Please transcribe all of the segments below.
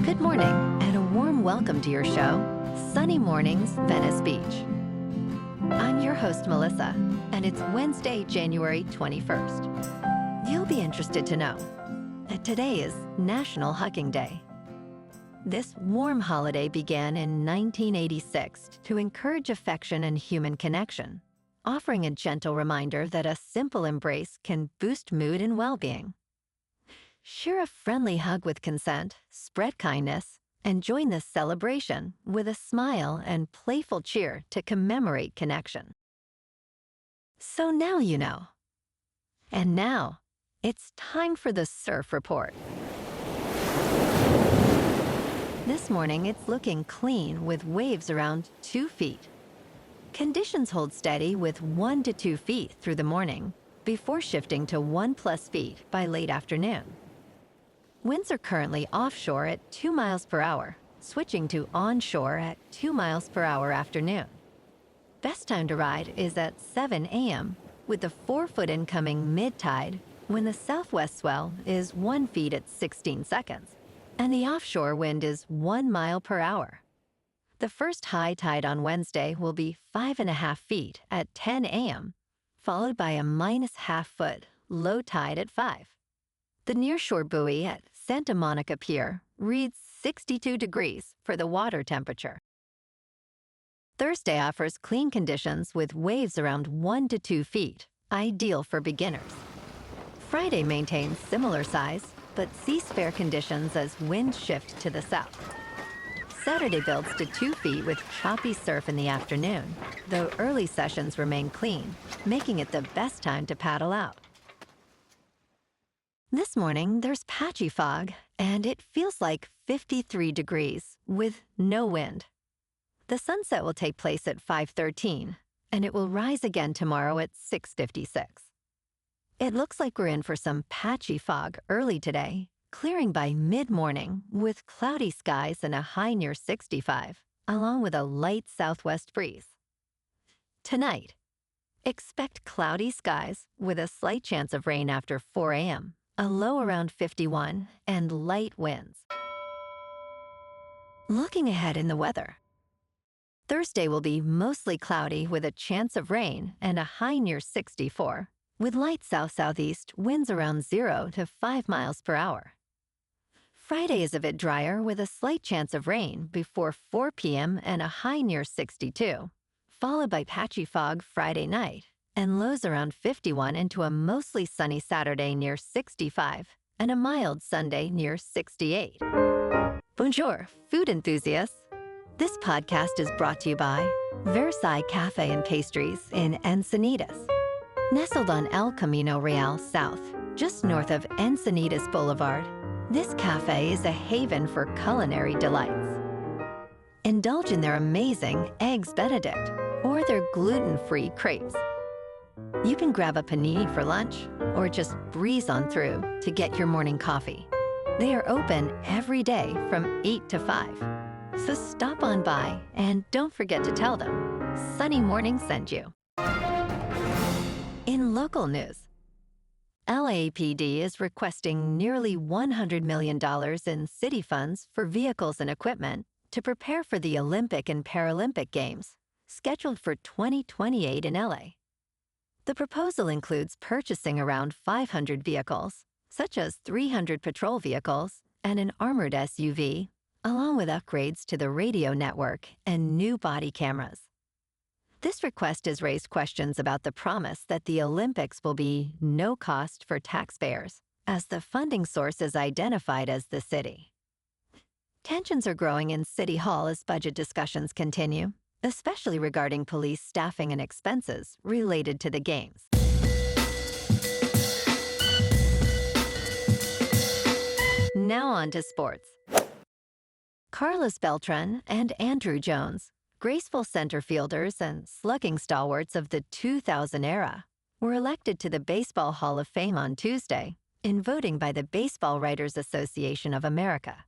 Good morning, and a warm welcome to your show, Sunny Mornings, Venice Beach. I'm your host, Melissa, and it's Wednesday, January 21st. You'll be interested to know that today is National Hugging Day. This warm holiday began in 1986 to encourage affection and human connection, offering a gentle reminder that a simple embrace can boost mood and well-being. Share a friendly hug with consent, spread kindness, and join this celebration with a smile and playful cheer to commemorate connection. So now you know. And now, it's time for the Surf Report. This morning, it's looking clean with waves around 2 feet. Conditions hold steady with 1 to 2 feet through the morning, before shifting to 1+ feet by late afternoon. Winds are currently offshore at 2 miles per hour, switching to onshore at 2 miles per hour afternoon. Best time to ride is at 7 a.m., with the 4-foot incoming mid-tide when the southwest swell is 1 foot at 16 seconds, and the offshore wind is 1 mile per hour. The first high tide on Wednesday will be 5.5 feet at 10 a.m., followed by a -0.5 foot low tide at 5. The nearshore buoy at Santa Monica Pier reads 62 degrees for the water temperature. Thursday offers clean conditions with waves around 1 to 2 feet, ideal for beginners. Friday maintains similar size, but sees fair conditions as winds shift to the south. Saturday builds to 2 feet with choppy surf in the afternoon, though early sessions remain clean, making it the best time to paddle out. This morning, there's patchy fog, and it feels like 53 degrees with no wind. The sunset will take place at 5:13, and it will rise again tomorrow at 6:56. It looks like we're in for some patchy fog early today, clearing by mid-morning with cloudy skies and a high near 65, along with a light southwest breeze. Tonight, expect cloudy skies with a slight chance of rain after 4 a.m., a low around 51, and light winds. Looking ahead in the weather. Thursday will be mostly cloudy with a chance of rain and a high near 64, with light south-southeast winds around 0 to 5 miles per hour. Friday is a bit drier with a slight chance of rain before 4 p.m. and a high near 62, followed by patchy fog Friday night, and lows around 51 into a mostly sunny Saturday near 65 and a mild Sunday near 68. Bonjour, food enthusiasts. This podcast is brought to you by Versailles Cafe and Pastries in Encinitas. Nestled on El Camino Real South, just north of Encinitas Boulevard, this cafe is a haven for culinary delights. Indulge in their amazing Eggs Benedict or their gluten-free crepes. You can grab a panini for lunch or just breeze on through to get your morning coffee. They are open every day from 8 to 5. So stop on by and don't forget to tell them Sunny Morning sent you. In local news, LAPD is requesting nearly $100 million in city funds for vehicles and equipment to prepare for the Olympic and Paralympic Games, scheduled for 2028 in LA. The proposal includes purchasing around 500 vehicles, such as 300 patrol vehicles and an armored SUV, along with upgrades to the radio network and new body cameras. This request has raised questions about the promise that the Olympics will be no cost for taxpayers, as the funding source is identified as the city. Tensions are growing in City Hall as budget discussions continue, especially regarding police staffing and expenses related to the Games. Now on to sports. Carlos Beltran and Andrew Jones, graceful center fielders and slugging stalwarts of the 2000 era, were elected to the Baseball Hall of Fame on Tuesday in voting by the Baseball Writers Association of America.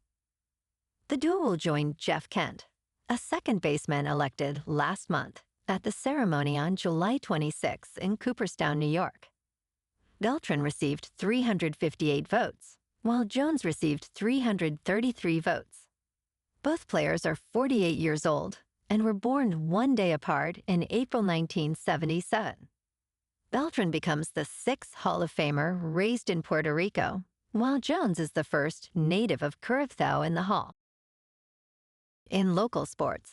The duo will join Jeff Kent, a second baseman elected last month at the ceremony on July 26 in Cooperstown, New York. Beltran received 358 votes, while Jones received 333 votes, Both players are 48 years old and were born one day apart in April 1977. Beltran becomes the sixth Hall of Famer raised in Puerto Rico, while Jones is the first native of Curacao in the Hall. In local sports,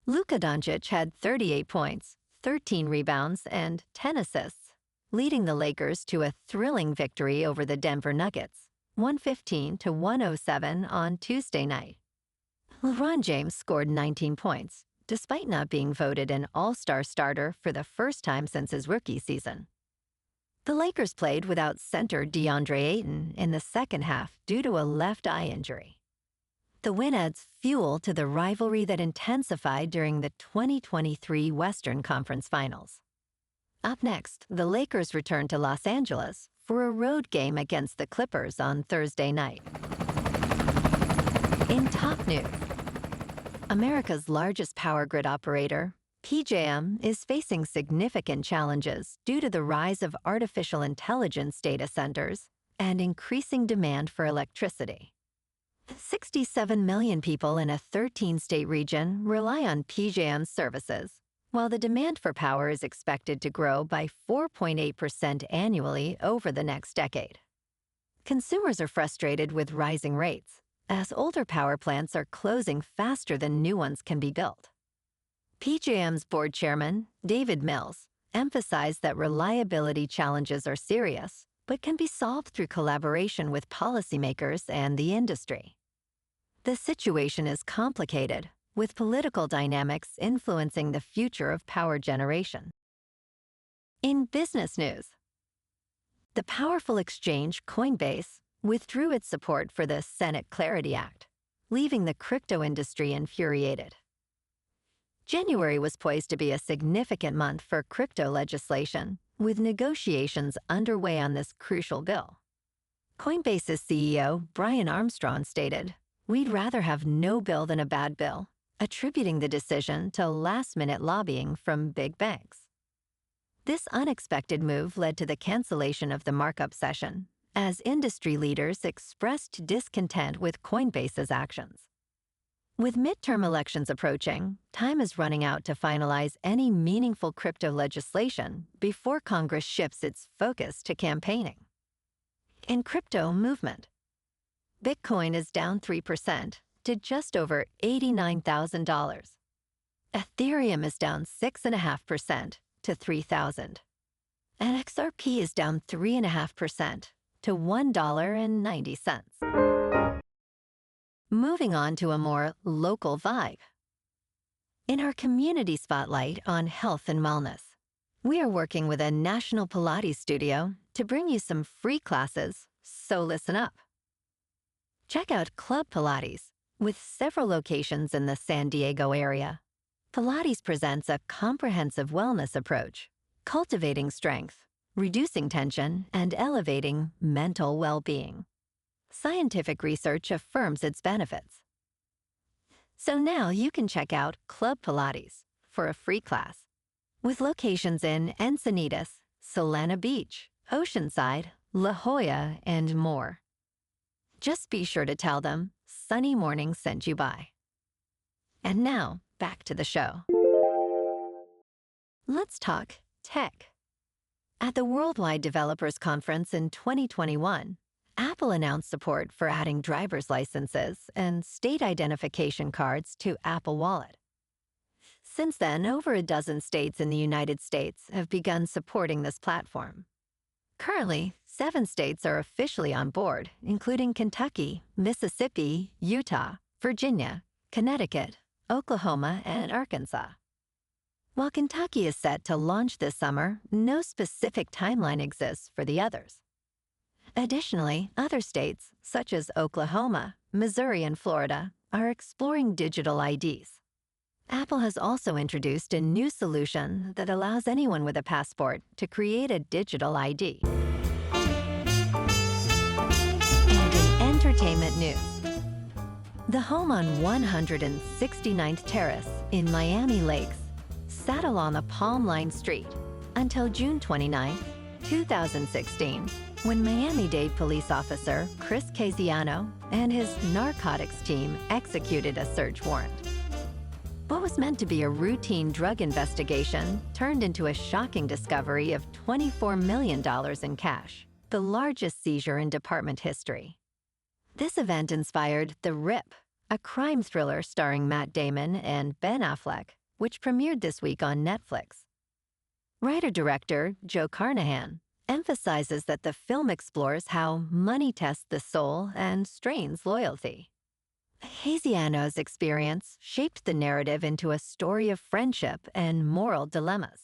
Luka Doncic had 38 points, 13 rebounds, and 10 assists, leading the Lakers to a thrilling victory over the Denver Nuggets, 115-107 on Tuesday night. LeBron James scored 19 points, despite not being voted an All-Star starter for the first time since his rookie season. The Lakers played without center DeAndre Ayton in the second half due to a left eye injury. The win adds fuel to the rivalry that intensified during the 2023 Western Conference Finals. Up next, the Lakers return to Los Angeles for a road game against the Clippers on Thursday night. In top news, America's largest power grid operator, PJM, is facing significant challenges due to the rise of artificial intelligence data centers and increasing demand for electricity. 67 million people in a 13-state region rely on PJM's services, while the demand for power is expected to grow by 4.8% annually over the next decade. Consumers are frustrated with rising rates, as older power plants are closing faster than new ones can be built. PJM's board chairman, David Mills, emphasized that reliability challenges are serious, but can be solved through collaboration with policymakers and the industry. The situation is complicated, with political dynamics influencing the future of power generation. In business news, the powerful exchange Coinbase withdrew its support for the Senate Clarity Act, leaving the crypto industry infuriated. January was poised to be a significant month for crypto legislation, with negotiations underway on this crucial bill. Coinbase's CEO, Brian Armstrong, stated, "We'd rather have no bill than a bad bill," attributing the decision to last-minute lobbying from big banks. This unexpected move led to the cancellation of the markup session, as industry leaders expressed discontent with Coinbase's actions. With midterm elections approaching, time is running out to finalize any meaningful crypto legislation before Congress shifts its focus to campaigning. In crypto movement, Bitcoin is down 3% to just over $89,000. Ethereum is down 6.5% to $3,000. And XRP is down 3.5% to $1.90. Moving on to a more local vibe. In our community spotlight on health and wellness, we are working with a national Pilates studio to bring you some free classes, so listen up. Check out Club Pilates, with several locations in the San Diego area. Pilates presents a comprehensive wellness approach, cultivating strength, reducing tension, and elevating mental well-being. Scientific research affirms its benefits. So now you can check out Club Pilates for a free class, with locations in Encinitas, Solana Beach, Oceanside, La Jolla, and more. Just be sure to tell them Sunny Morning sent you by. And now, back to the show. Let's talk tech. At the Worldwide Developers Conference in 2021, Apple announced support for adding driver's licenses and state identification cards to Apple Wallet. Since then, over a dozen states in the United States have begun supporting this platform. Currently, 7 states are officially on board, including Kentucky, Mississippi, Utah, Virginia, Connecticut, Oklahoma, and Arkansas. While Kentucky is set to launch this summer, no specific timeline exists for the others. Additionally, other states, such as Oklahoma, Missouri, and Florida, are exploring digital IDs. Apple has also introduced a new solution that allows anyone with a passport to create a digital ID. And in entertainment news, the home on 169th Terrace in Miami Lakes sat along a palm-lined street until June 29, 2016, when Miami-Dade police officer Chris Casiano and his narcotics team executed a search warrant. What was meant to be a routine drug investigation turned into a shocking discovery of $24 million in cash, the largest seizure in department history. This event inspired The Rip, a crime thriller starring Matt Damon and Ben Affleck, which premiered this week on Netflix. Writer-director Joe Carnahan emphasizes that the film explores how money tests the soul and strains loyalty. Casiano's experience shaped the narrative into a story of friendship and moral dilemmas.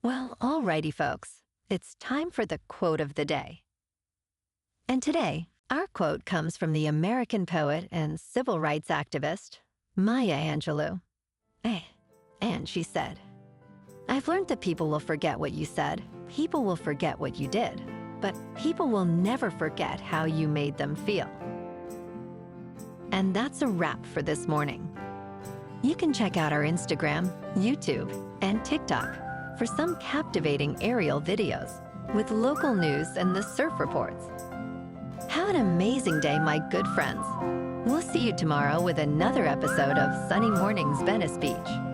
Well, alrighty, folks, it's time for the quote of the day. And today, our quote comes from the American poet and civil rights activist, Maya Angelou. And she said, "I've learned that people will forget what you said, people will forget what you did, but people will never forget how you made them feel." And that's a wrap for this morning. You can check out our Instagram, YouTube, and TikTok for some captivating aerial videos with local news and the surf reports. Have an amazing day, my good friends. We'll see you tomorrow with another episode of Sunny Mornings Venice Beach.